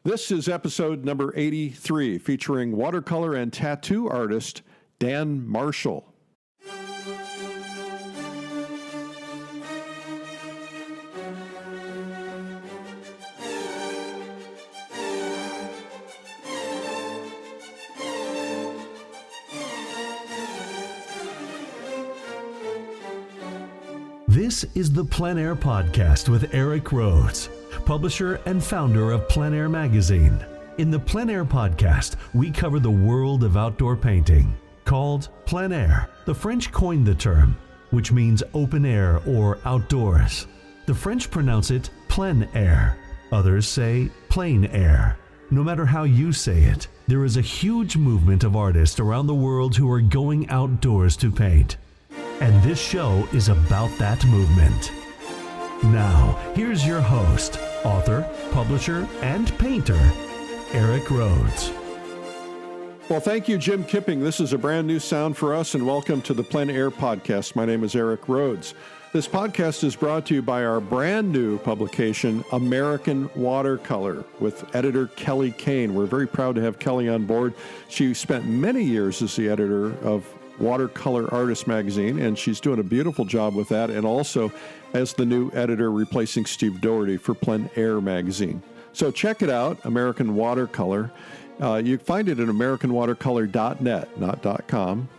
This is episode number 83, featuring watercolor and tattoo artist Dan Marshall. This is the PleinAir podcast with Eric Rhodes, publisher and founder of PleinAir magazine. In the PleinAir podcast, we cover the world of outdoor painting. Called PleinAir, the French coined the term, which means open air or outdoors. The French pronounce it plein air. Others say plein air. No matter how you say it, there is a huge movement of artists around the world who are going outdoors to paint. And this show is about that movement. Now, here's your host, author, publisher, and painter, Eric Rhodes. Well, thank you, Jim Kipping. This is a brand new sound for us, and welcome to the PleinAir podcast. My name is Eric Rhodes. This podcast is brought to you by our brand new publication, American Watercolor, with editor Kelly Kane. We're very proud to have Kelly on board. She spent many years as the editor of Watercolor Artist magazine, and she's doing a beautiful job with that, and also as the new editor replacing Steve Doherty for PleinAir magazine. So check it out, American Watercolor. You find it at americanwatercolor.net, not .com,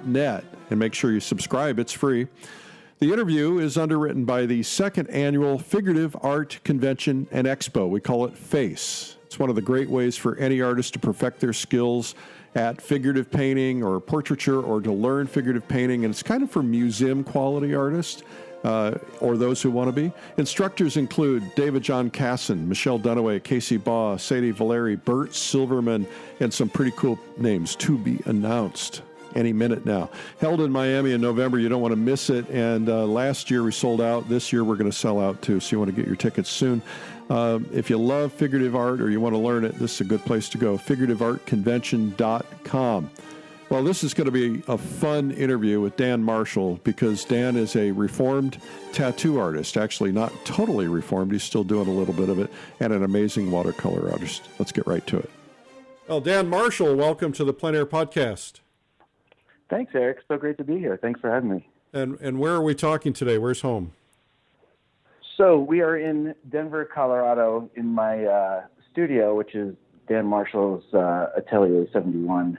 .net, and make sure you subscribe. It's free. The interview is underwritten by the second annual Figurative Art Convention and Expo. We call it FACE. It's one of the great ways for any artist to perfect their skills at figurative painting or portraiture, or to learn figurative painting, and it's kind of for museum quality artists or those who want to be. Instructors include David John Casson, Michelle Dunaway, Casey Baugh, Sadie Valeri, Bert Silverman, and some pretty cool names to be announced any minute now. Held in Miami in November. You don't want to miss it. And last year we sold out. This year we're going to sell out too, so you want to get your tickets soon. If you love figurative art or you want to learn it, this is a good place to go, figurativeartconvention.com. Well, this is going to be a fun interview with Dan Marshall, because Dan is a reformed tattoo artist. Actually, not totally reformed. He's still doing a little bit of it, and an amazing watercolor artist. Let's get right to it. Well, Dan Marshall, welcome to the PleinAir podcast. Thanks, Eric. So great to be here. Thanks for having me. And where are we talking today? Where's home? So we are in Denver, Colorado, in my studio, which is Dan Marshall's Atelier 71.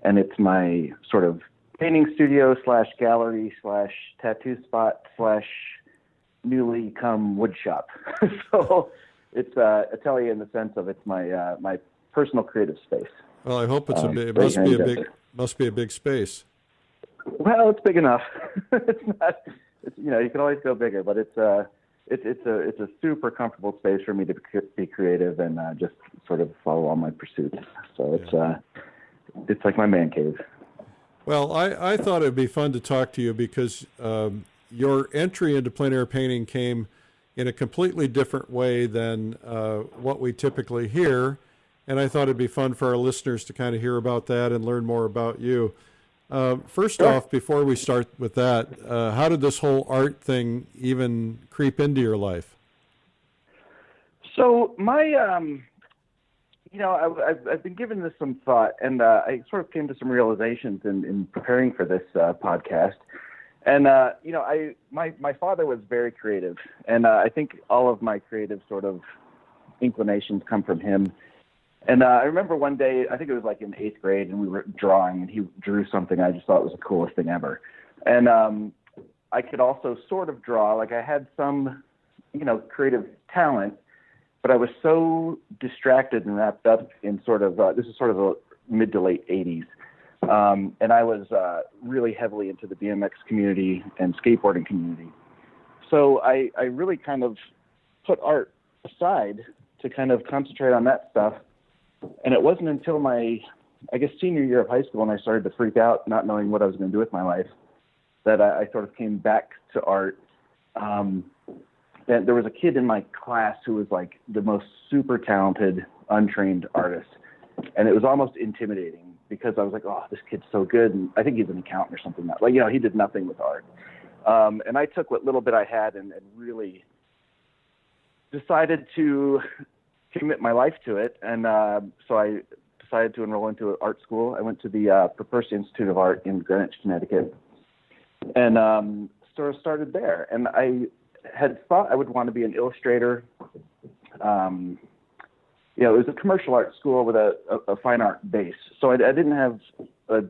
And it's my sort of painting studio / gallery / tattoo spot / newly come wood shop. So it's atelier in the sense of it's my my personal creative space. Well, I hope it's it must be a big space. Well, it's big enough. It's not. It's, you can always go bigger, but it's a super comfortable space for me to be creative and just sort of follow all my pursuits. So it's like my man cave. Well, I thought it'd be fun to talk to you because your entry into plein air painting came in a completely different way than what we typically hear, and I thought it'd be fun for our listeners to kind of hear about that and learn more about you. First off, before we start with that, how did this whole art thing even creep into your life? So my, I've been giving this some thought, and I sort of came to some realizations in preparing for this podcast. And my father was very creative, and I think all of my creative sort of inclinations come from him. And I remember one day, I think it was like in 8th grade, and we were drawing, and he drew something I just thought was the coolest thing ever. And I could also sort of draw. Like, I had some, creative talent, but I was so distracted and wrapped up in sort of, this is sort of the mid to late 80s. And I was really heavily into the BMX community and skateboarding community. So I really kind of put art aside to kind of concentrate on that stuff. And it wasn't until my, senior year of high school when I started to freak out, not knowing what I was going to do with my life, that I sort of came back to art. And there was a kid in my class who was like the most super talented, untrained artist. And it was almost intimidating because I was like, oh, this kid's so good. And I think he's an accountant or something. He did nothing with art. And I took what little bit I had and really decided to commit my life to it. And so I decided to enroll into art school. I went to the Perpersi Institute of Art in Greenwich, Connecticut, and sort of started there. And I had thought I would want to be an illustrator. It was a commercial art school with a fine art base, so I didn't have a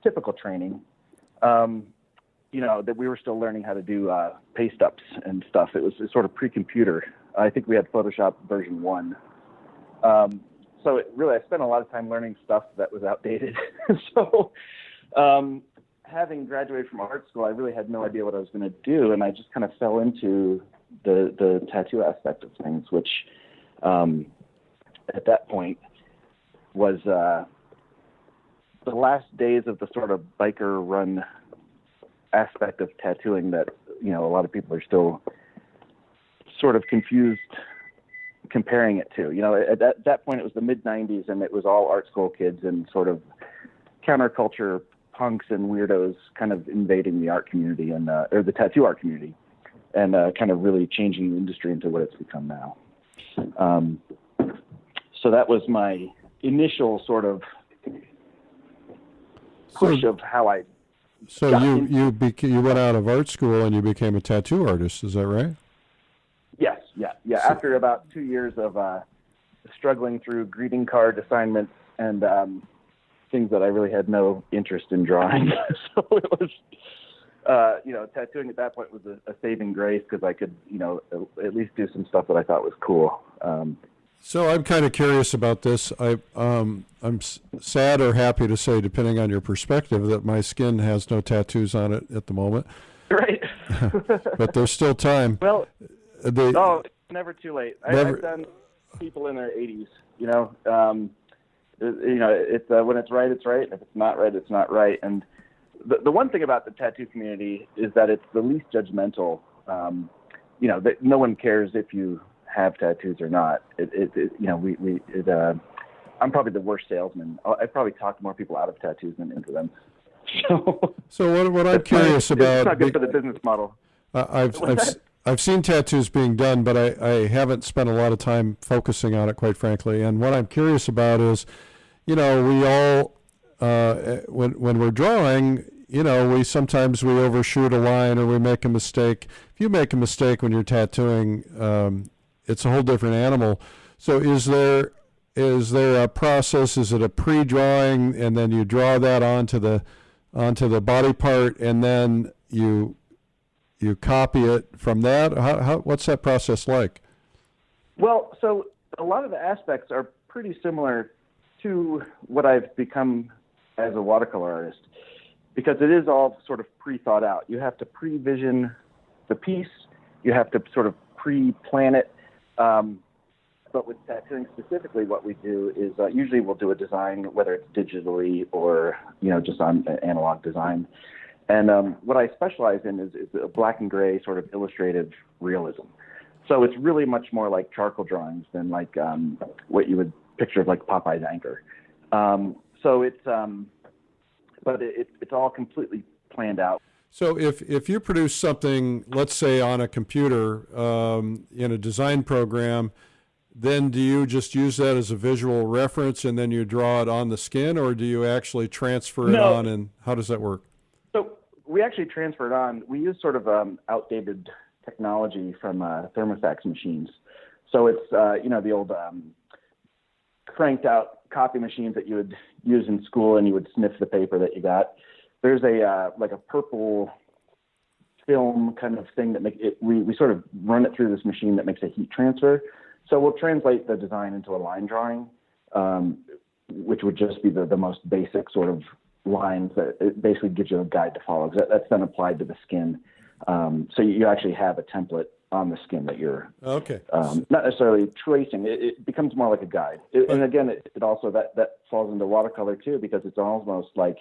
typical training. That we were still learning how to do paste ups and stuff. It was sort of pre-computer. I think we had Photoshop version 1. So I spent a lot of time learning stuff that was outdated. So having graduated from art school, I really had no idea what I was going to do, and I just kind of fell into the tattoo aspect of things, which at that point was the last days of the sort of biker run aspect of tattooing that, a lot of people are still sort of confused comparing it to. At that point, it was the mid-'90s, and it was all art school kids and sort of counterculture punks and weirdos kind of invading the art community and or the tattoo art community, and kind of really changing the industry into what it's become now. So that was my initial sort of push of how I. So you went out of art school and you became a tattoo artist. Is that right? Yes. Yeah. So, after about 2 years of struggling through greeting card assignments and things that I really had no interest in drawing, so it was, tattooing at that point was a saving grace because I could, at least do some stuff that I thought was cool. So I'm kind of curious about this. I'm sad or happy to say, depending on your perspective, that my skin has no tattoos on it at the moment. Right. But there's still time. Well, it's never too late. I've done people in their 80s. It's when it's right, it's right. If it's not right, it's not right. And the one thing about the tattoo community is that it's the least judgmental. That no one cares if you have tattoos or not. I'm probably the worst salesman. I probably talk more people out of tattoos than into them. So what I'm curious about, it's not good for the business model. I've seen tattoos being done, but I haven't spent a lot of time focusing on it, quite frankly. And what I'm curious about is, we all when we're drawing, we sometimes overshoot a line or we make a mistake. If you make a mistake when you're tattooing, it's a whole different animal. So is there a process? Is it a pre-drawing and then you draw that onto the body part and then you copy it from that? What's that process like? Well, so a lot of the aspects are pretty similar to what I've become as a watercolor artist, because it is all sort of pre-thought out. You have to pre-vision the piece. You have to sort of pre-plan it. But with tattooing specifically, what we do is usually we'll do a design, whether it's digitally or, just on analog design. And what I specialize in is a black and gray sort of illustrative realism. So it's really much more like charcoal drawings than like what you would picture of like Popeye's anchor. So it's, but it's all completely planned out. So if you produce something, let's say on a computer in a design program, then do you just use that as a visual reference and then you draw it on the skin, or do you actually transfer it on, and how does that work? So we actually transfer it on. We use sort of outdated technology from thermofax machines. So it's, the old cranked out copy machines that you would use in school, and you would sniff the paper that you got. There's a like a purple film kind of thing that we sort of run it through this machine that makes a heat transfer. So we'll translate the design into a line drawing, which would just be the most basic sort of lines that it basically gives you a guide to follow. That's then applied to the skin. So you actually have a template on the skin that you're not necessarily tracing. It becomes more like a guide. And again, it also that falls into watercolor too, because it's almost like,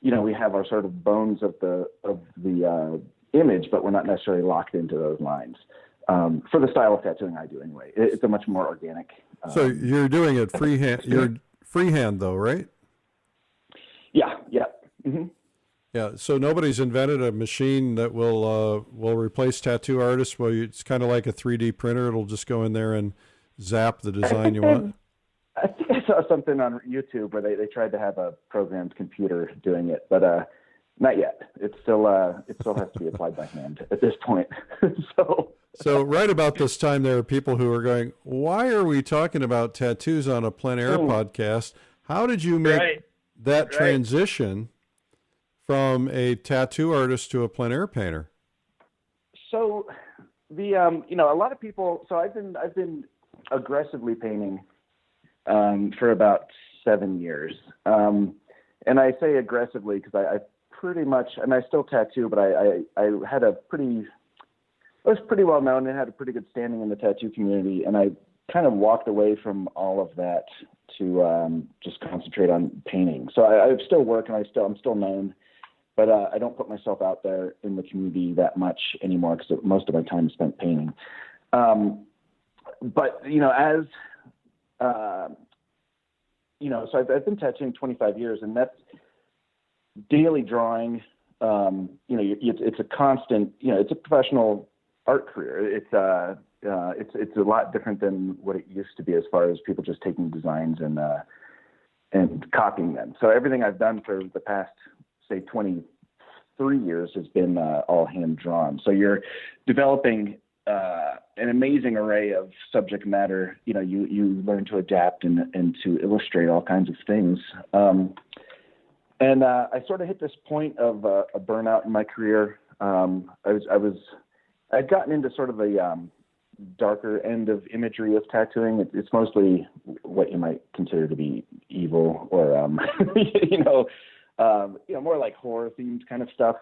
we have our sort of bones of the image, but we're not necessarily locked into those lines. For the style of tattooing I do anyway, it's a much more organic. So you're doing it freehand. You're freehand though, right? Yeah. Mm-hmm. Yeah. So nobody's invented a machine that will replace tattoo artists. Well, it's kind of like a 3D printer. It'll just go in there and zap the design you want? I think I saw something on YouTube where they tried to have a programmed computer doing it, but not yet. It still has to be applied by hand at this point. So right about this time, there are people who are going, why are we talking about tattoos on a Plein Air podcast? How did you make that transition from a tattoo artist to a Plein Air painter? So a lot of people, so I've been aggressively painting for about 7 years. And I say aggressively because I pretty much, and I still tattoo, but I was pretty well known and had a pretty good standing in the tattoo community. And I kind of walked away from all of that to just concentrate on painting. So I still work and I'm still known, but I don't put myself out there in the community that much anymore because most of my time is spent painting. But, as so I've been tattooing 25 years, and that's daily drawing. It's a constant, it's a professional art career. It's a lot different than what it used to be as far as people just taking designs and copying them. So everything I've done for the past, say, 23 years has been all hand drawn. So you're developing an amazing array of subject matter. You learn to adapt and to illustrate all kinds of things. And I sort of hit this point of a burnout in my career. I'd gotten into sort of a darker end of imagery of tattooing. It's mostly what you might consider to be evil or, more like horror themed kind of stuff.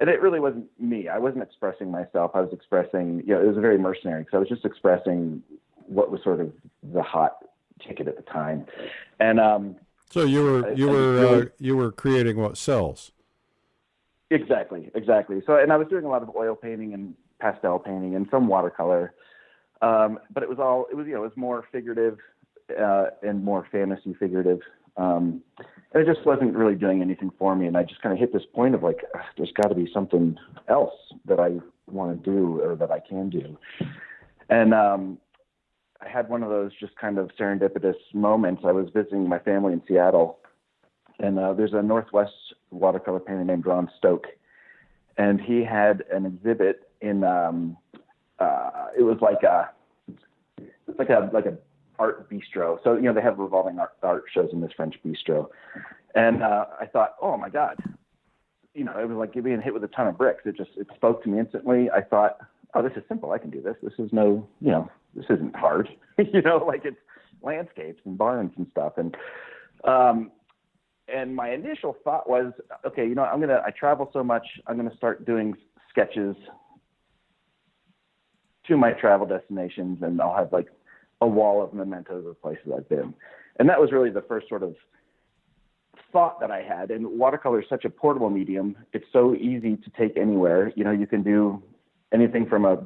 And it really wasn't me. I wasn't expressing myself. I was expressing, it was very mercenary because I was just expressing what was sort of the hot ticket at the time. And so you were creating what sells? Exactly. So, and I was doing a lot of oil painting and pastel painting and some watercolor. But it was more figurative and more fantasy figurative. And it just wasn't really doing anything for me. And I just kind of hit this point of like, there's got to be something else that I want to do or that I can do. And I had one of those just kind of serendipitous moments. I was visiting my family in Seattle, and there's a Northwest watercolor painter named Ron Stoke. And he had an exhibit in, it was like a art bistro. So, they have revolving art shows in this French bistro. And I thought, oh my God, it was like being hit with a ton of bricks. It spoke to me instantly. I thought, oh, this is simple. I can do this. This is this isn't hard. Like it's landscapes and barns and stuff. And my initial thought was, okay, I travel so much. I'm going to start doing sketches to my travel destinations, and I'll have like a wall of mementos of places I've been. And that was really the first sort of thought that I had. And watercolor is such a portable medium. It's so easy to take anywhere. You can do anything from a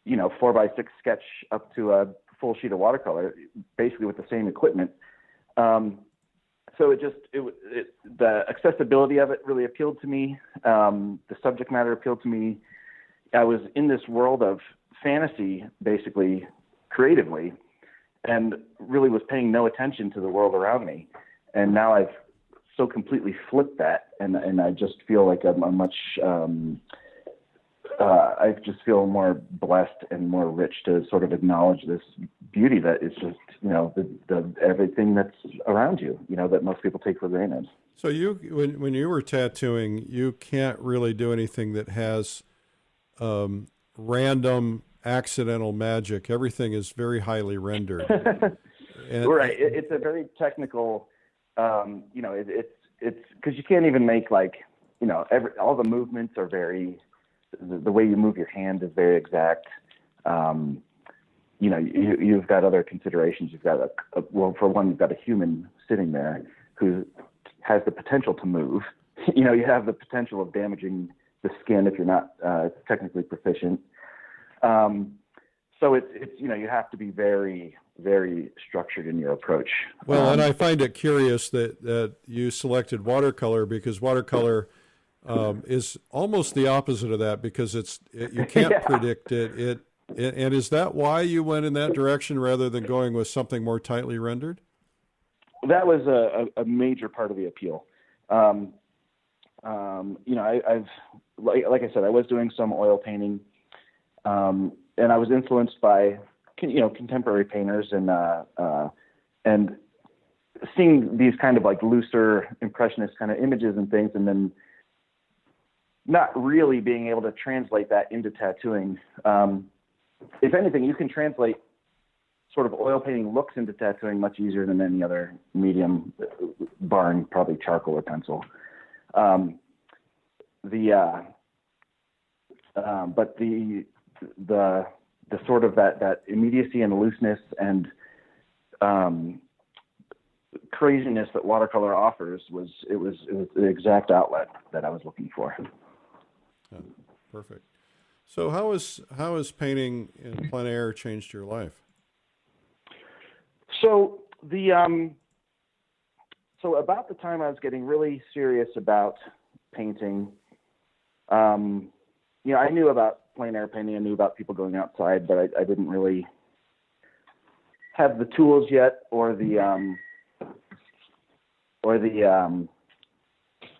4x6 sketch up to a full sheet of watercolor, basically with the same equipment. So the accessibility of it really appealed to me. The subject matter appealed to me. I was in this world of fantasy, basically creatively, and really was paying no attention to the world around me. And now I've so completely flipped that, and I just feel like I'm much. I just feel more blessed and more rich to sort of acknowledge this beauty that is just, the everything that's around you, that most people take for granted. So when you were tattooing, you can't really do anything that has random accidental magic. Everything is very highly rendered. Right. It's a very technical, it's because you can't even make all the movements are very, the way you move your hand is very exact. You've got other considerations. You've got for one, you've got a human sitting there who has the potential to move. You have the potential of damaging the skin if you're not technically proficient. So it's you have to be very, very structured in your approach. Well, and I find it curious that you selected watercolor, because watercolor is almost the opposite of that, because you can't predict it. And is that why you went in that direction rather than going with something more tightly rendered? That was a major part of the appeal. I've like I said, I was doing some oil painting, and I was influenced by contemporary painters and seeing these kind of like looser impressionist kind of images and things, and then not really being able to translate that into tattooing. If anything, you can translate sort of oil painting looks into tattooing much easier than any other medium, barring probably charcoal or pencil. But the sort of that immediacy and looseness and craziness that watercolor offers was the exact outlet that I was looking for. Oh, perfect. So how has painting in plein air changed your life? So so about the time I was getting really serious about painting, I knew about plein air painting. I knew about people going outside, but I didn't really have the tools yet, or the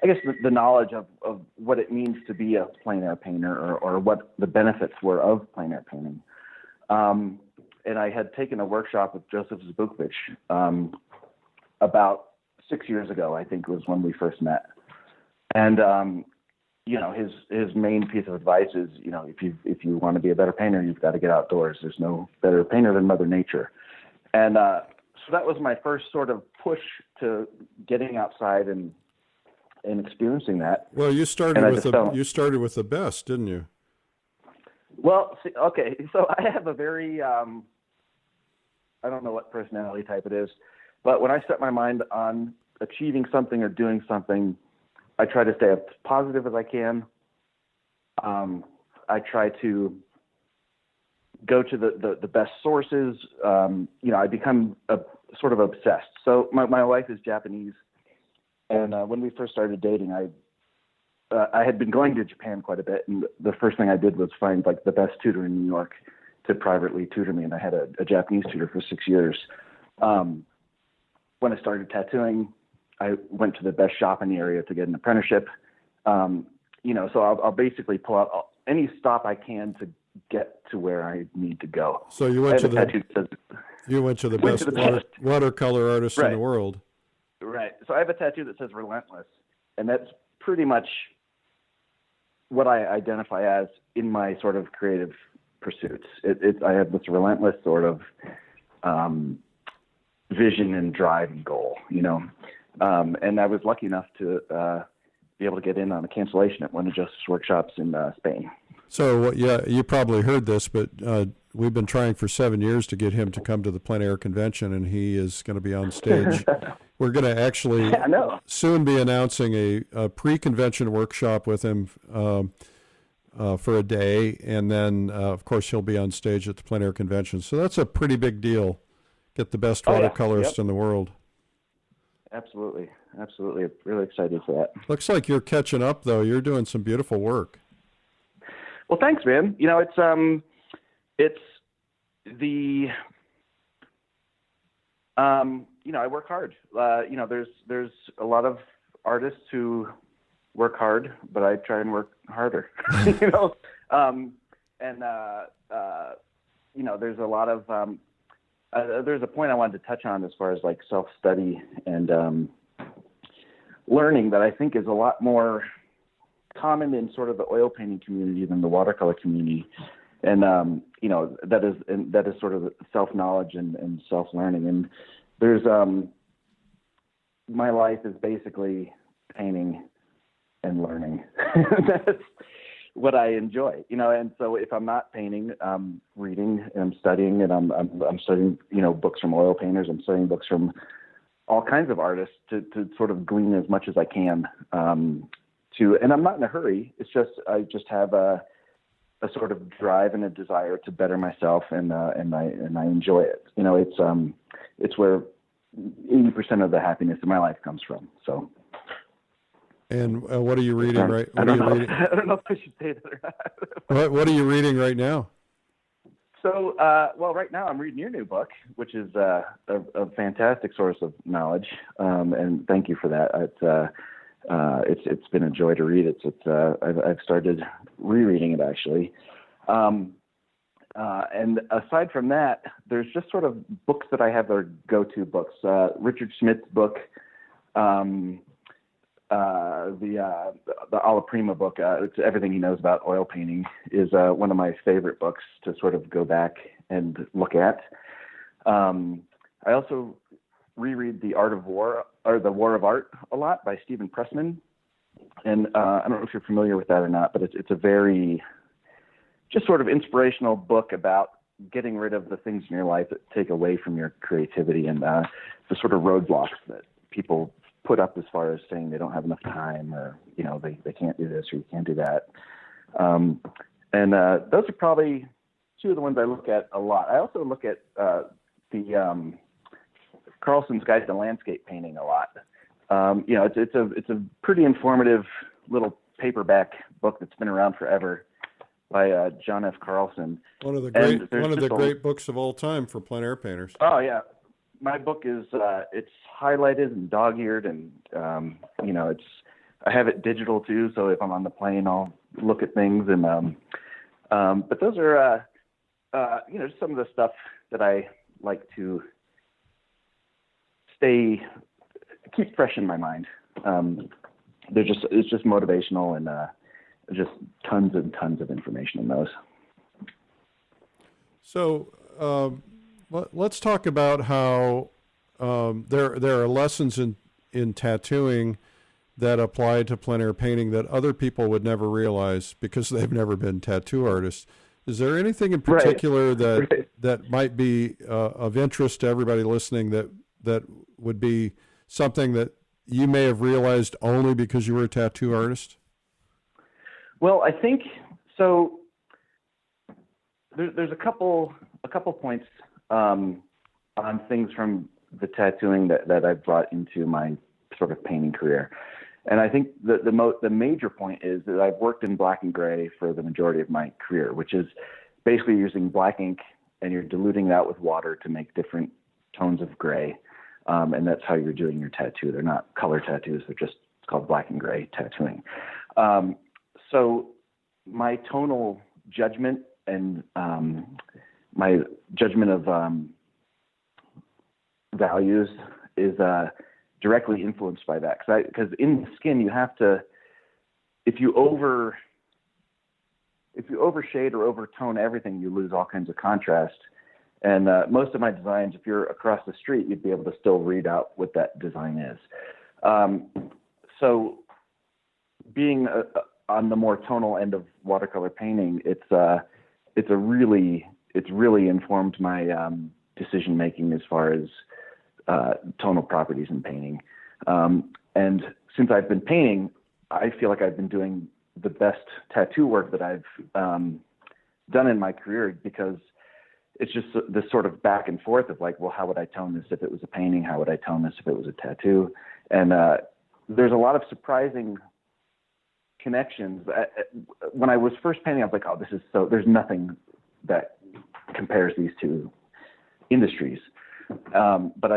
I guess the knowledge of what it means to be a plein air painter, or what the benefits were of plein air painting. And I had taken a workshop with Joseph Zbukvich about 6 years ago, I think was when we first met. And his main piece of advice is, if you want to be a better painter, you've got to get outdoors. There's no better painter than Mother Nature. And so that was my first sort of push to getting outside and experiencing that. Well, you started with the best, didn't you? Well, okay. So I have a very I don't know what personality type it is, but when I set my mind on achieving something or doing something, I try to stay as positive as I can. I try to go to the best sources. I become sort of obsessed. So my wife is Japanese, and when we first started dating, I had been going to Japan quite a bit, and the first thing I did was find like the best tutor in New York to privately tutor me, and I had a Japanese tutor for 6 years. When I started tattooing, I went to the best shop in the area to get an apprenticeship. So I'll basically pull out any stop I can to get to where I need to go. So you went to the best watercolor artist in the world. Right. So I have a tattoo that says relentless, and that's pretty much what I identify as in my sort of creative pursuits. I have this relentless sort of vision and drive and goal, and I was lucky enough to be able to get in on a cancellation at one of Joseph's workshops in Spain. So, you probably heard this, but we've been trying for 7 years to get him to come to the Plein Air convention, and he is going to be on stage. We're going to actually soon be announcing a pre-convention workshop with him for a day, and then, of course, he'll be on stage at the Plein Air convention. So that's a pretty big deal. Get the best watercolorist in the world. Absolutely. Absolutely. Really excited for that. Looks like you're catching up, though. You're doing some beautiful work. Well, thanks, man. It's the, I work hard. There's a lot of artists who work hard, but I try and work harder, there's a lot of, there's a point I wanted to touch on as far as like self-study and learning that I think is a lot more common in sort of the oil painting community than the watercolor community. And, that is sort of self-knowledge and self-learning. And there's, my life is basically painting and learning. That's what I enjoy, and so if I'm not painting, I'm reading and I'm studying, and I'm studying, books from oil painters. I'm studying books from all kinds of artists to sort of glean as much as I can, and I'm not in a hurry. It's just, I just have a sort of drive and a desire to better myself, and I enjoy it. It's where 80% of the happiness in my life comes from. So. And what are you reading right? I don't know if I should say that or not. What are you reading right now? Well, right now I'm reading your new book, which is a fantastic source of knowledge, and thank you for that. It's been a joy to read it. I've started rereading it actually, and aside from that, there's just sort of books that I have that are go-to books. Richard Schmidt's book, the Alla Prima book, it's everything he knows about oil painting, is one of my favorite books to sort of go back and look at. I also reread The Art of War, or The War of Art, a lot by Stephen Pressman. And I don't know if you're familiar with that or not, but it's a very just sort of inspirational book about getting rid of the things in your life that take away from your creativity and the sort of roadblocks that people put up as far as saying they don't have enough time, or they can't do this or you can't do that. And those are probably two of the ones I look at a lot. I also look at the Carlson's Guide to Landscape Painting a lot. It's a pretty informative little paperback book that's been around forever by John F. Carlson. One of the great books of all time for plein air painters. Oh yeah, my book is it's highlighted and dog-eared, and I have it digital too. So if I'm on the plane, I'll look at things. And but those are just some of the stuff that I like to keep fresh in my mind. It's just motivational, and just tons and tons of information in those. So let's talk about how there are lessons in tattooing that apply to plein air painting that other people would never realize because they've never been tattoo artists. Is there anything in particular that might be of interest to everybody listening that would be something that you may have realized only because you were a tattoo artist? Well, I think so. There's a couple points on things from the tattooing that I've brought into my sort of painting career, and I think the major point is that I've worked in black and gray for the majority of my career, which is basically using black ink and you're diluting it out with water to make different tones of gray, and that's how you're doing your tattoo. They're not color tattoos; they're just called black and gray tattooing. So my tonal judgment and my judgment of values is directly influenced by that. Because in the skin, you have to, if you overshade or overtone everything, you lose all kinds of contrast. And most of my designs, if you're across the street, you'd be able to still read out what that design is. So being on the more tonal end of watercolor painting, it's really informed my decision making as far as tonal properties in painting. And since I've been painting, I feel like I've been doing the best tattoo work that I've done in my career, because it's just this sort of back and forth of like, well, how would I tone this if it was a painting? How would I tone this if it was a tattoo? And there's a lot of surprising connections. When I was first painting, I was like, oh, there's nothing that compares these two industries. But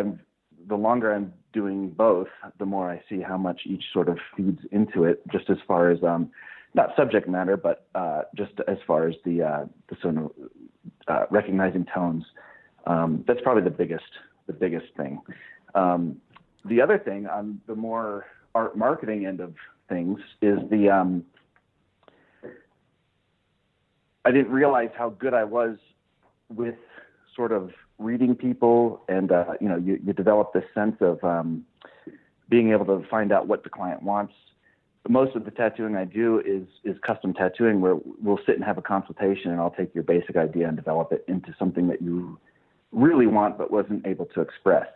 the longer I'm doing both, the more I see how much each sort of feeds into it, just as far as, not subject matter, but just as far as the sort of recognizing tones. That's probably the biggest thing. The other thing on the more art marketing end of things is I didn't realize how good I was with sort of reading people, and you develop this sense of being able to find out what the client wants. Most of the tattooing I do is custom tattooing, where we'll sit and have a consultation, and I'll take your basic idea and develop it into something that you really want but wasn't able to express.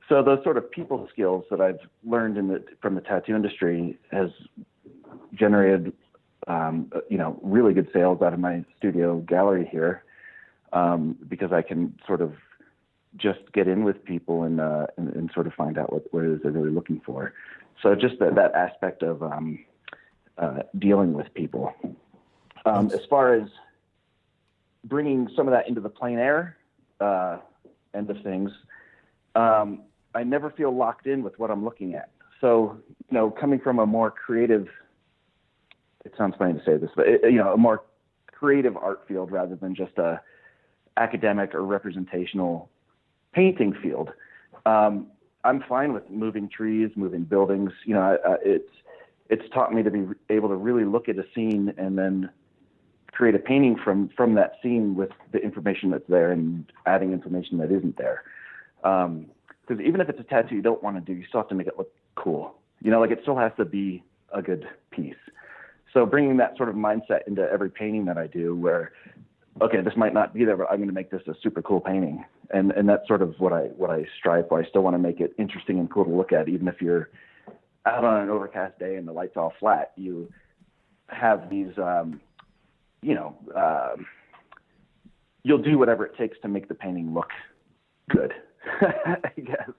So those sort of people skills that I've learned from the tattoo industry has generated, really good sales out of my studio gallery here, because I can sort of just get in with people and sort of find out what it is they're really looking for. So just that aspect of dealing with people. As far as bringing some of that into the PleinAir end of things, I never feel locked in with what I'm looking at. So, coming from a more creative, it sounds funny to say this, but a more creative art field rather than just a academic or representational painting field. I'm fine with moving trees, moving buildings. It's taught me to be able to really look at a scene and then create a painting from that scene with the information that's there and adding information that isn't there. Because even if it's a tattoo you don't want to do, you still have to make it look cool. It still has to be a good piece. So bringing that sort of mindset into every painting that I do, where, okay, this might not be there, but I'm going to make this a super cool painting. And that's sort of what I strive for. I still want to make it interesting and cool to look at, even if you're out on an overcast day and the light's all flat. You have these, you'll do whatever it takes to make the painting look good, I guess,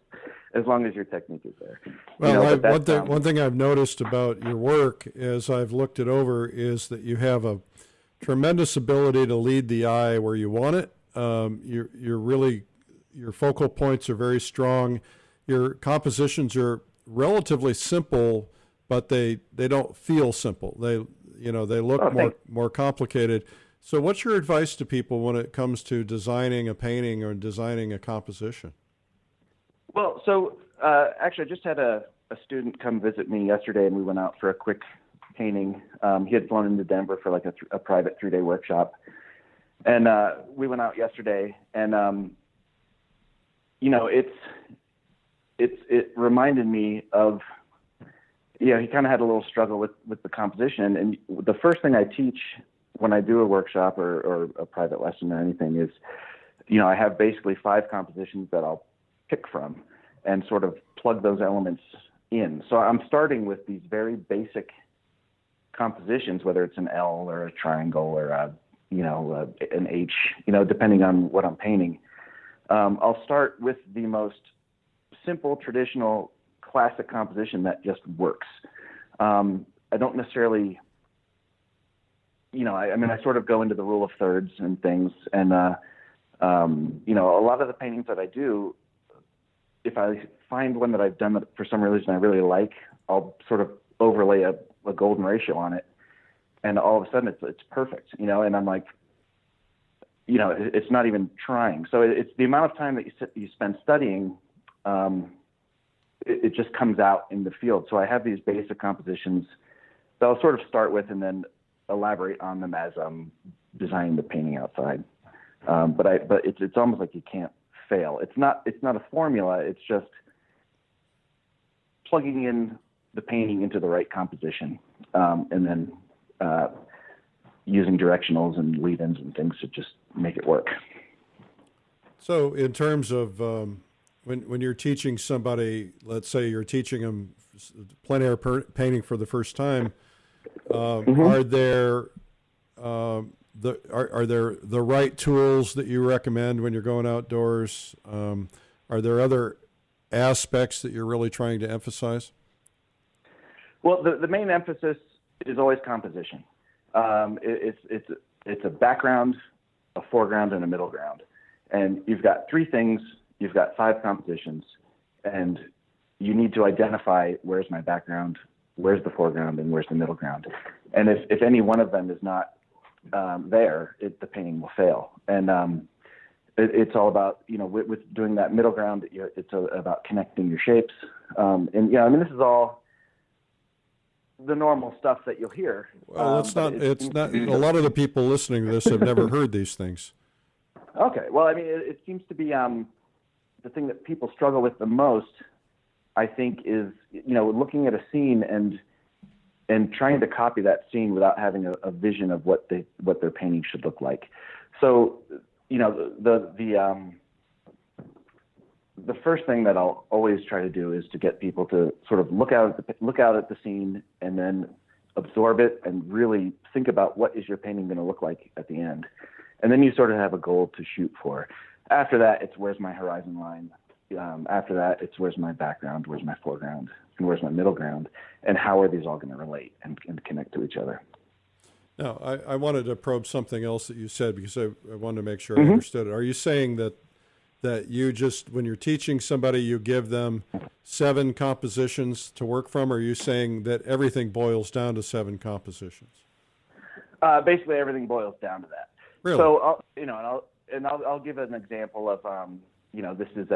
as long as your technique is there. Well, one thing I've noticed about your work as I've looked it over is that you have a tremendous ability to lead the eye where you want it. Your focal points are very strong. Your compositions are relatively simple, but they don't feel simple. They look more complicated. So what's your advice to people when it comes to designing a painting or designing a composition? Well, so actually I just had a student come visit me yesterday, and we went out for a quick painting. He had flown into Denver for like a private 3-day workshop. And we went out yesterday, and it reminded me of, he kind of had a little struggle with the composition. And the first thing I teach when I do a workshop or a private lesson or anything is, I have basically 5 compositions that I'll pick from and sort of plug those elements in. So I'm starting with these very basic compositions, whether it's an L or a triangle or an H, depending on what I'm painting. I'll start with the most simple, traditional, classic composition that just works. I don't necessarily, I sort of go into the rule of thirds and things. And, a lot of the paintings that I do, if I find one that I've done that for some reason I really like, I'll sort of overlay a golden ratio on it. And all of a sudden it's perfect, and I'm like, it's not even trying. So it's the amount of time that you spend studying, it just comes out in the field. So I have these basic compositions that I'll sort of start with and then elaborate on them as I'm designing the painting outside. But it's almost like you can't fail. It's not a formula. It's just plugging in the painting into the right composition, and then using directionals and lead-ins and things to just make it work. So in terms of when you're teaching somebody, let's say you're teaching them plein air painting for the first time, are there the right tools that you recommend when you're going outdoors? Are there other aspects that you're really trying to emphasize? Well, the main emphasis is always composition. It's a background, a foreground, and a middle ground. And you've got 3 things, you've got 5 compositions, and you need to identify where's my background, where's the foreground, and where's the middle ground. And if any one of them is not there, the painting will fail. And it's all about, with doing that middle ground, it's about connecting your shapes. This is all the normal stuff that you'll hear. Well, it's not. A lot of the people listening to this have never heard these things. Okay. Well, it seems to be the thing that people struggle with the most, I think, is looking at a scene and trying to copy that scene without having a vision of what their painting should look like. So, the first thing that I'll always try to do is to get people to sort of look out at the scene and then absorb it and really think about what is your painting going to look like at the end. And then you sort of have a goal to shoot for. After that, it's where's my horizon line. After that, it's where's my background, where's my foreground, and where's my middle ground, and how are these all going to relate and connect to each other. Now, I wanted to probe something else that you said because I wanted to make sure I Mm-hmm. understood it. Are you saying that you just, when you're teaching somebody, you give them 7 compositions to work from, or are you saying that everything boils down to 7 compositions? Basically, everything boils down to that. Really? So, I'll give an example of, this is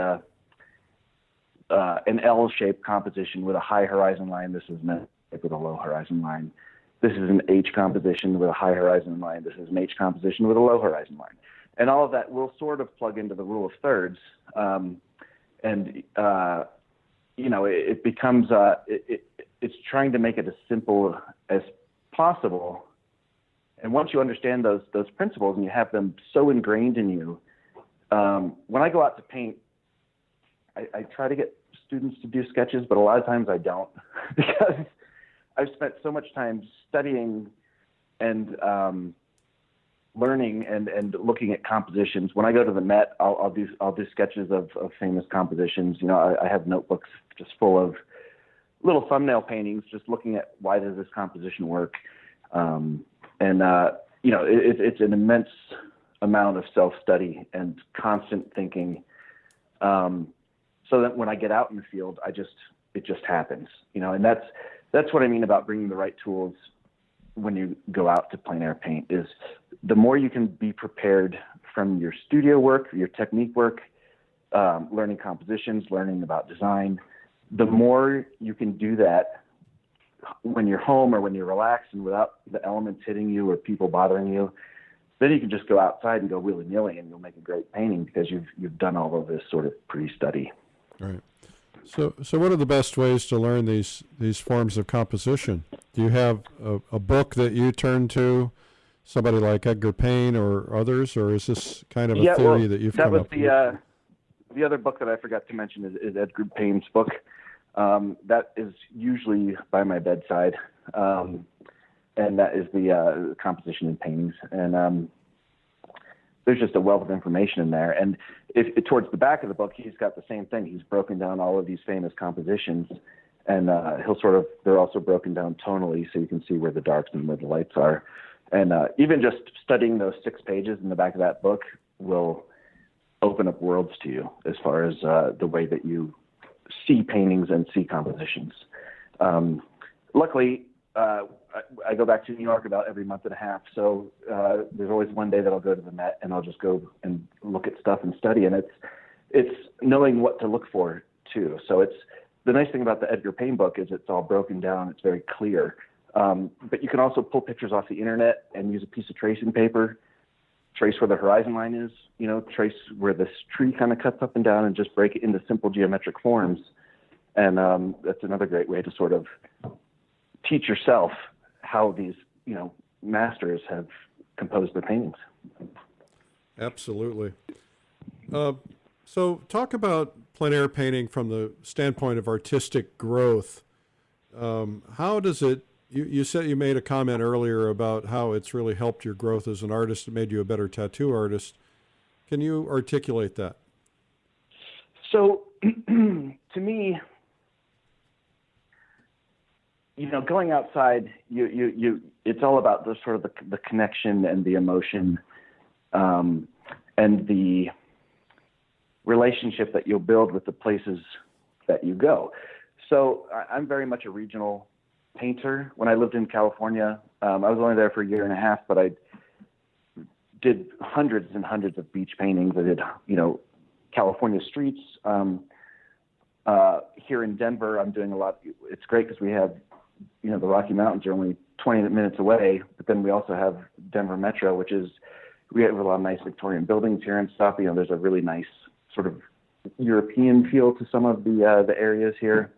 an L-shaped composition with a high horizon line. This is an L shape with a low horizon line. This is an H composition with a high horizon line. This is an H composition with a low horizon line. And all of that will sort of plug into the rule of thirds. It becomes, it's trying to make it as simple as possible. And once you understand those principles and you have them so ingrained in you, when I go out to paint, I try to get students to do sketches, but a lot of times I don't because I've spent so much time studying and learning and looking at compositions. When I go to the Met, I'll do sketches of famous compositions. I have notebooks just full of little thumbnail paintings, just looking at why does this composition work. It's an immense amount of self-study and constant thinking. So that when I get out in the field, it just happens, and that's what I mean about bringing the right tools when you go out to plein air paint. Is the more you can be prepared from your studio work, your technique work, learning compositions, learning about design, the more you can do that when you're home or when you're relaxed and without the elements hitting you or people bothering you. Then you can just go outside and go willy-nilly and you'll make a great painting because you've done all of this sort of pre-study. Right. So what are the best ways to learn these forms of composition? Do you have a book that you turn to, somebody like Edgar Payne or others, or is this kind of a theory that you've come up with? The other book that I forgot to mention is Edgar Payne's book. That is usually by my bedside, and that is the composition and paintings. And there's just a wealth of information in there. And towards the back of the book, he's got the same thing. He's broken down all of these famous compositions, and they're also broken down tonally, so you can see where the darks and where the lights are. And even just studying those 6 pages in the back of that book will open up worlds to you as far as the way that you see paintings and see compositions. Luckily, I go back to New York about every month and a half, so there's always one day that I'll go to the Met and I'll just go and look at stuff and study, and it's knowing what to look for too. So it's the nice thing about the Edgar Payne book is it's all broken down, it's very clear. But you can also pull pictures off the internet and use a piece of tracing paper, trace where the horizon line is, trace where this tree kind of cuts up and down and just break it into simple geometric forms. And that's another great way to sort of teach yourself how these, masters have composed their paintings. Absolutely. So talk about plein air painting from the standpoint of artistic growth. How does it, you said you made a comment earlier about how it's really helped your growth as an artist. It made you a better tattoo artist. Can you articulate that? So to me, going outside, it's all about the sort of the connection and the emotion, and the relationship that you'll build with the places that you go. So I'm very much a regional painter. When I lived in California, I was only there for a year and a half, but I did hundreds and hundreds of beach paintings. I did, California streets. Here in Denver, I'm doing a lot. It's great because we have, the Rocky Mountains are only 20 minutes away, but then we also have Denver Metro, we have a lot of nice Victorian buildings here and stuff. There's a really nice sort of European feel to some of the areas here.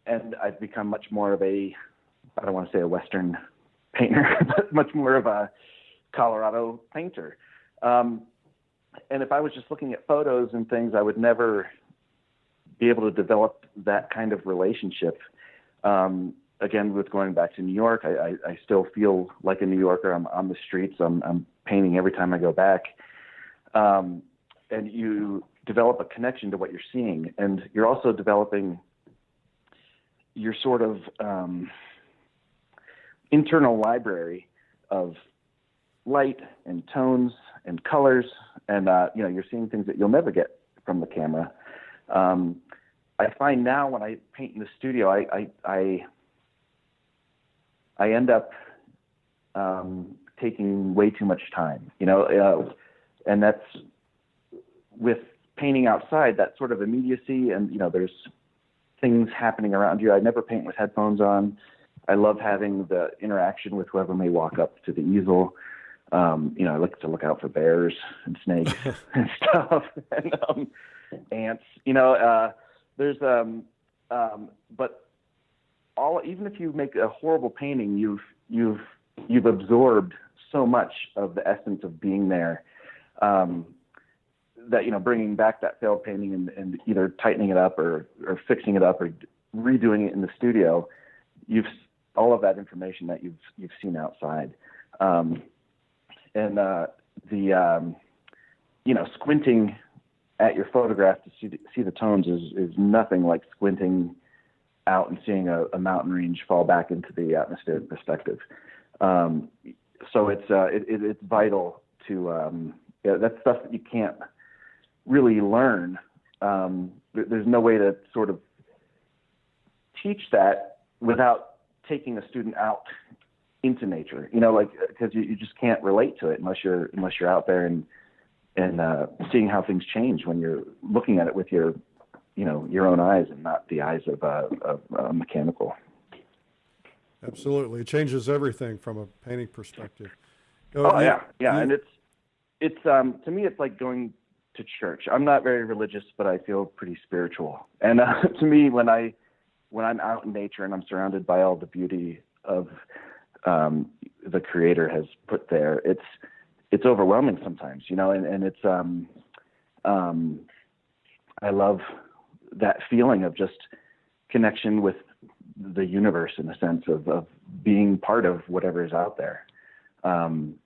And I've become much more of I don't want to say a Western painter, but much more of a Colorado painter. And if I was just looking at photos and things, I would never be able to develop that kind of relationship. Again, with going back to New York, I still feel like a New Yorker. I'm on the streets. I'm painting every time I go back. And you develop a connection to what you're seeing. And you're also developing your sort of internal library of light and tones and colors, and you're seeing things that you'll never get from the camera. I find now when I paint in the studio, I end up taking way too much time, and that's with painting outside, that sort of immediacy, and there's things happening around you. I never paint with headphones on. I love having the interaction with whoever may walk up to the easel. I like to look out for bears and snakes and stuff, and ants. There's but even if you make a horrible painting, you've absorbed so much of the essence of being there, that bringing back that failed painting and either tightening it up or fixing it up or redoing it in the studio, you've all of that information that you've seen outside. Squinting at your photograph to see the tones is nothing like squinting out and seeing a mountain range fall back into the atmospheric perspective. So it's vital to that's stuff that you can't really learn. There's no way to sort of teach that without taking a student out into nature, because you just can't relate to it unless you're out there and seeing how things change when you're looking at it with your own eyes and not the eyes of a mechanical. Absolutely. It changes everything from a painting perspective. Yeah. And it's to me, it's like going to church. I'm not very religious, but I feel pretty spiritual. And to me, when I'm out in nature and I'm surrounded by all the beauty of the Creator has put there, it's overwhelming sometimes, and it's I love that feeling of just connection with the universe in the sense of being part of whatever is out there. And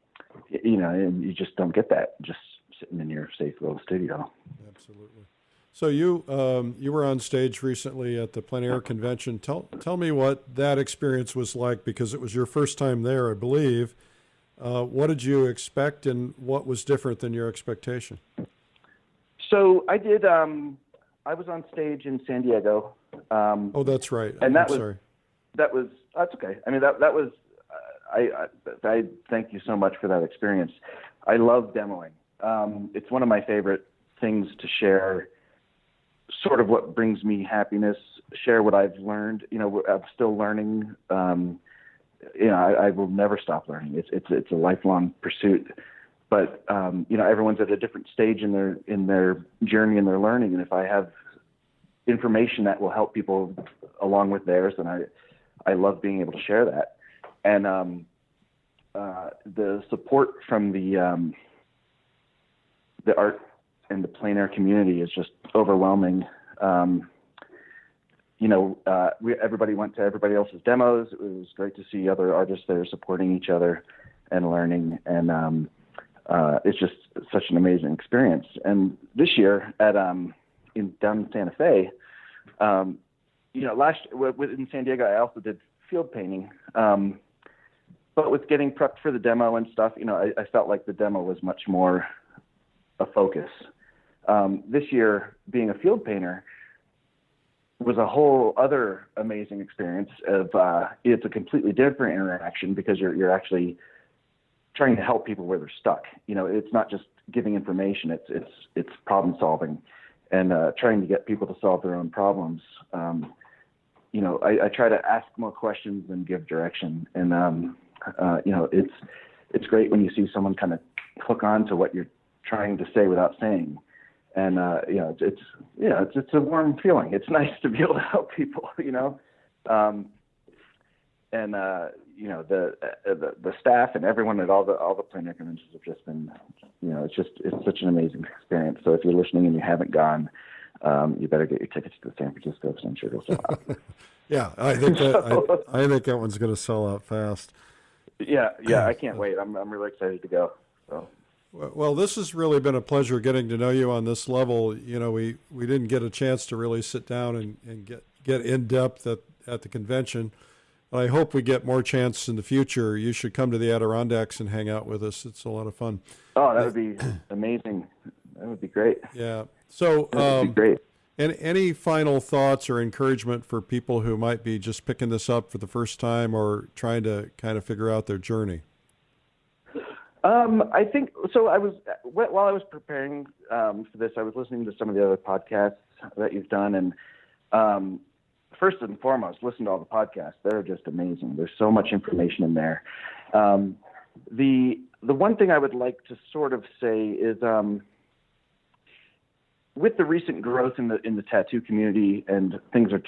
you just don't get that just sitting in your safe little studio. Absolutely. So you were on stage recently at the PleinAir convention. Tell me what that experience was like, because it was your first time there, I believe. What did you expect, and what was different than your expectation? So I did. I was on stage in San Diego. Oh, that's right. And that's okay. I mean, that was. I thank you so much for that experience. I love demoing. It's one of my favorite things to share. Sort of what brings me happiness. Share what I've learned. I'm still learning. I will never stop learning. It's a lifelong pursuit. But everyone's at a different stage in their journey and their learning. And if I have information that will help people along with theirs, then I love being able to share that. And the support from the art and the PleinAir community is just overwhelming. Everybody went to everybody else's demos. It was great to see other artists there supporting each other and learning. And it's just such an amazing experience. And this year down in Santa Fe, last in San Diego, I also did field painting. But with getting prepped for the demo and stuff, I felt like the demo was much more a focus. This year, being a field painter was a whole other amazing experience. It's a completely different interaction because you're actually trying to help people where they're stuck. It's not just giving information; it's problem solving, and trying to get people to solve their own problems. I try to ask more questions than give direction, and it's great when you see someone kind of hook on to what you're trying to say without saying. And it's a warm feeling. It's nice to be able to help people, the staff and everyone at all the PleinAir conventions have just been, it's such an amazing experience. So if you're listening and you haven't gone, you better get your tickets to San Francisco, because I'm sure it'll sell out. Yeah, I think that one's going to sell out fast. Yeah, I can't wait. I'm really excited to go. So. Well, this has really been a pleasure getting to know you on this level. We didn't get a chance to really sit down and get in depth at the convention, I hope we get more chance in the future. You should come to the Adirondacks and hang out with us. It's a lot of fun. Oh, that would be amazing. That would be great. Yeah. So, That would be great. and any final thoughts or encouragement for people who might be just picking this up for the first time or trying to kind of figure out their journey? I think so. While I was preparing for this, I was listening to some of the other podcasts that you've done, and first and foremost, listen to all the podcasts. They're just amazing. There's so much information in there. The one thing I would like to sort of say is, with the recent growth in the tattoo community, and things are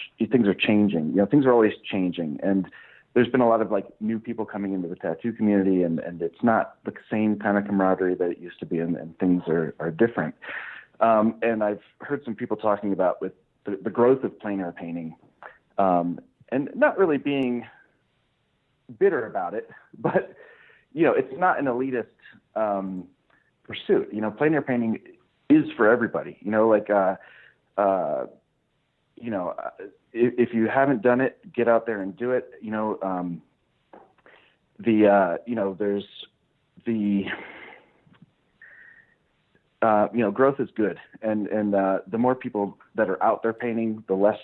changing. Things are always changing, and there's been a lot of new people coming into the tattoo community, and it's not the same kind of camaraderie that it used to be, and things are different. And I've heard some people talking about with the growth of PleinAir painting, and not really being bitter about it, but it's not an elitist pursuit. PleinAir painting is for everybody. If you haven't done it, get out there and do it. There's growth is good, and the more people that are out there painting, the less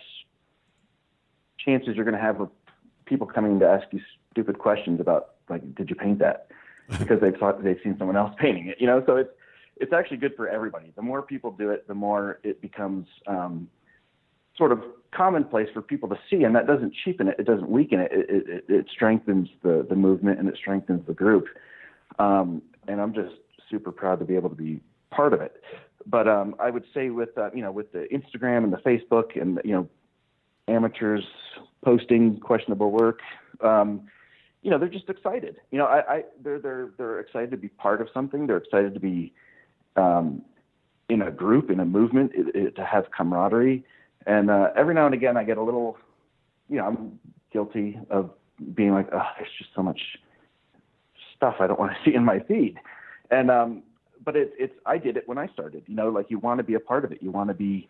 chances you're going to have of people coming to ask you stupid questions about did you paint that? Because they've seen someone else painting it. So it's actually good for everybody. The more people do it, the more it becomes sort of commonplace for people to see, and that doesn't cheapen it. It doesn't weaken it. It strengthens the movement, and it strengthens the group. And I'm just super proud to be able to be part of it. But I would say with the Instagram and the Facebook and amateurs posting questionable work, they're just excited. They're excited to be part of something. They're excited to be in a group, in a movement, to have camaraderie. And every now and again, I get a little, I'm guilty of being like, oh, there's just so much stuff I don't want to see in my feed. And but I did it when I started. You want to be a part of it. You want to be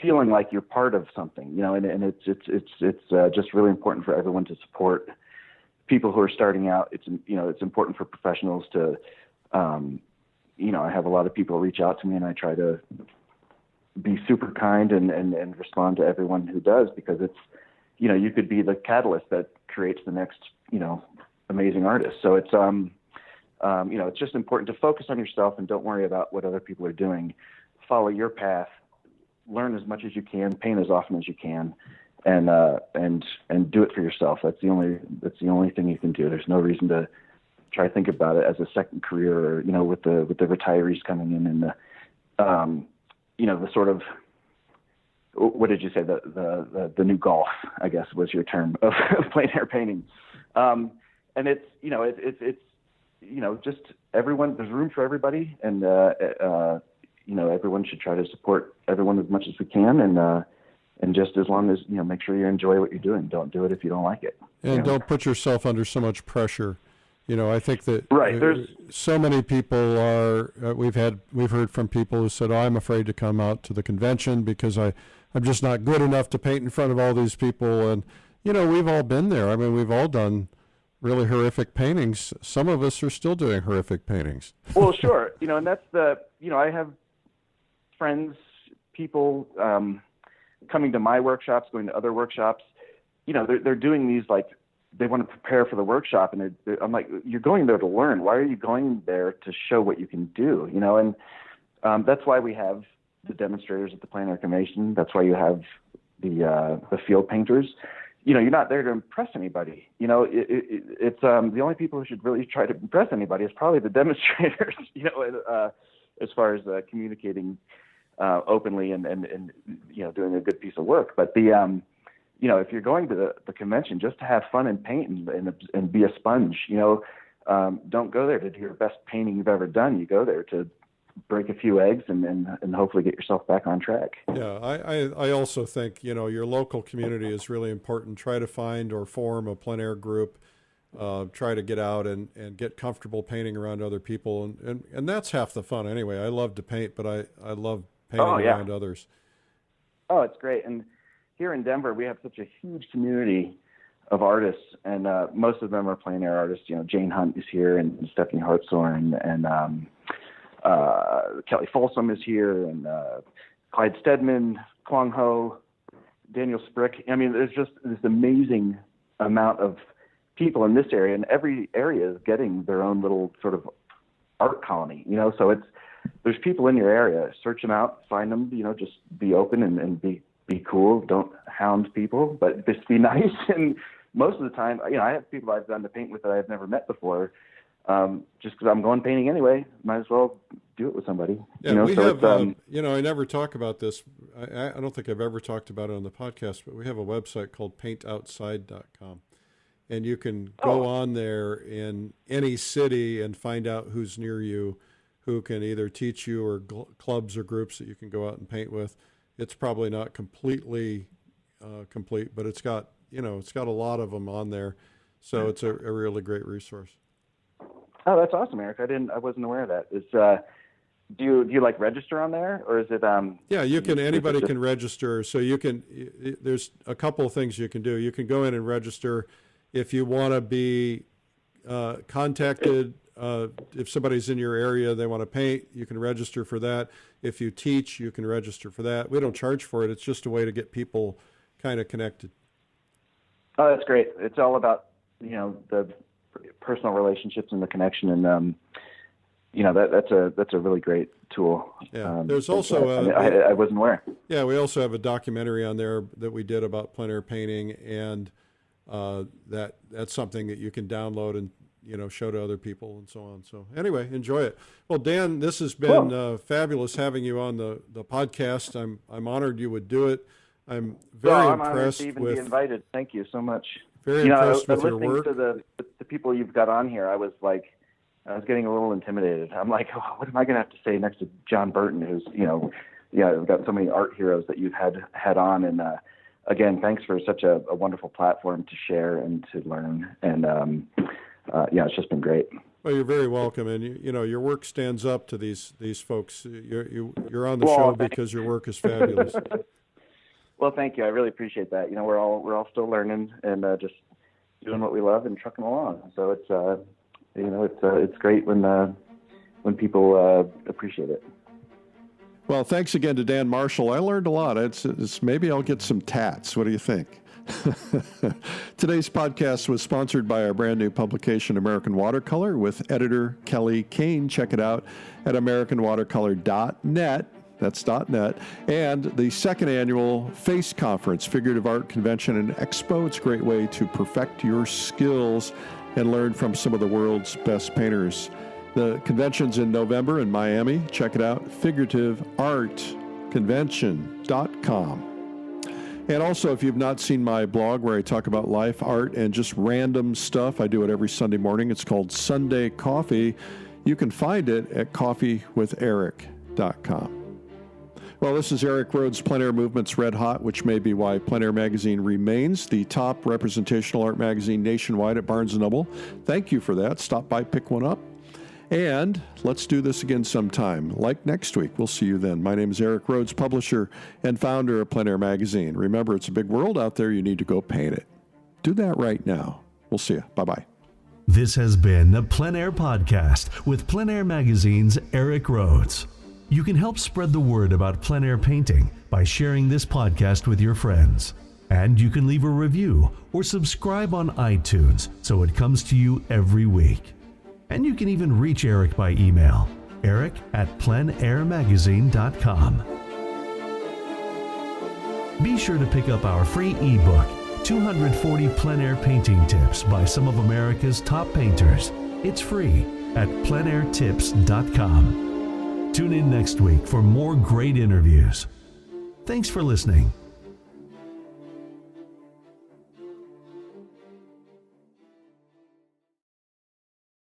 feeling like you're part of something. And it's just really important for everyone to support people who are starting out. It's important for professionals to. I have a lot of people reach out to me, and I try to be super kind and respond to everyone who does, because it's, you could be the catalyst that creates the next, amazing artist. So it's, it's just important to focus on yourself and don't worry about what other people are doing. Follow your path, learn as much as you can, paint as often as you can, and do it for yourself. That's the only thing you can do. There's no reason to try to think about it as a second career, or, with the retirees coming in, and the sort of, what did you say? The new golf, I guess, was your term of PleinAir painting. And it's just everyone, there's room for everybody. And, everyone should try to support everyone as much as we can. And just as long as, make sure you enjoy what you're doing. Don't do it if you don't like it. And don't put yourself under so much pressure. I think that there's so many people are, we've heard from people who said, oh, I'm afraid to come out to the convention because I'm just not good enough to paint in front of all these people. And, we've all been there. I mean, we've all done really horrific paintings. Some of us are still doing horrific paintings. Well, sure. And that's I have friends, people coming to my workshops, going to other workshops. They're doing these, they want to prepare for the workshop, and I'm like, you're going there to learn. Why are you going there to show what you can do? And that's why we have the demonstrators at the PleinAir Convention. That's why you have the field painters. You're not there to impress anybody. It's the only people who should really try to impress anybody is probably the demonstrators. As far as communicating openly and doing a good piece of work. But if you're going to the convention just to have fun and paint and be a sponge, don't go there to do your best painting you've ever done. You go there to break a few eggs and hopefully get yourself back on track. Yeah, I also think, your local community is really important. Try to find or form a PleinAir group. Try to get out and get comfortable painting around other people. And that's half the fun anyway. I love to paint, but I love painting around others. Oh, it's great. And here in Denver, we have such a huge community of artists, and most of them are plein air artists. You know, Jane Hunt is here, and Stephanie Hartshorn, and Kelly Folsom is here, and Clyde Stedman, Kwang Ho, Daniel Sprick. I mean, there's just this amazing amount of people in this area, and every area is getting their own little sort of art colony, you know. So there's people in your area. Search them out, find them, you know, just be open and be cool. Don't hound people, but just be nice. And most of the time, you know, I have people I've done to paint with that I've never met before. Just because I'm going painting anyway, might as well do it with somebody. Yeah, you know, we so have, you know, I never talk about this. I don't think I've ever talked about it on the podcast, but we have a website called paintoutside.com. And you can go on there in any city and find out who's near you, who can either teach you, or clubs or groups that you can go out and paint with. It's probably not completely complete, but it's got a lot of them on there. So it's a really great resource. Oh, that's awesome, Eric. I wasn't aware of that. Do you like register on there, or is it? Yeah, you can. Anybody can register. So you can. There's a couple of things you can do. You can go in and register if you want to be contacted. If somebody's in your area, they want to paint, you can register for that. If you teach, you can register for that. We don't charge for it. It's just a way to get people kind of connected. Oh, that's great. It's all about, you know, the personal relationships and the connection, and you know, that's a really great tool. Yeah. There's also I wasn't aware. Yeah, we also have a documentary on there that we did about plein air painting, and that's something that you can download and, you know, show to other people and so on. So anyway, enjoy it. Well, Dan, this has been fabulous having you on the podcast. I'm honored you would do it. I'm very impressed to even with. Be invited. Thank you so much. Very impressed with your work. Listening to the people you've got on here, I was getting a little intimidated. I'm like, oh, what am I going to have to say next to John Burton, who's, you know, we've got so many art heroes that you've had on, and again, thanks for such a wonderful platform to share and to learn, and it's just been great. Well, you're very welcome, and you know, your work stands up to these folks. You're on the show because your work is fabulous. Well, thank you. I really appreciate that. You know, we're all still learning and just doing what we love and trucking along. So it's great when people appreciate it. Well, thanks again to Dan Marshall. I learned a lot. It's maybe I'll get some tats. What do you think? Today's podcast was sponsored by our brand new publication, American Watercolor, with editor Kelly Kane. Check it out at AmericanWatercolor.net. That's .net. And the second annual FACE Conference, Figurative Art Convention and Expo. It's a great way to perfect your skills and learn from some of the world's best painters. The convention's in November in Miami. Check it out, figurativeartconvention.com. And also, if you've not seen my blog where I talk about life, art, and just random stuff, I do it every Sunday morning. It's called Sunday Coffee. You can find it at coffeewitheric.com. Well, this is Eric Rhodes' Plein Air Movement's Red Hot, which may be why Plein Air Magazine remains the top representational art magazine nationwide at Barnes & Noble. Thank you for that. Stop by, pick one up. And let's do this again sometime, like next week. We'll see you then. My name is Eric Rhodes, publisher and founder of Plein Air Magazine. Remember, it's a big world out there. You need to go paint it. Do that right now. We'll see you. Bye-bye. This has been the Plein Air Podcast with Plein Air Magazine's Eric Rhodes. You can help spread the word about plein air painting by sharing this podcast with your friends. And you can leave a review or subscribe on iTunes so it comes to you every week. And you can even reach Eric by email, eric@pleinairmagazine.com. Be sure to pick up our free ebook, 240 plein air painting tips by some of America's top painters. It's free at pleinairtips.com. Tune in next week for more great interviews. Thanks for listening.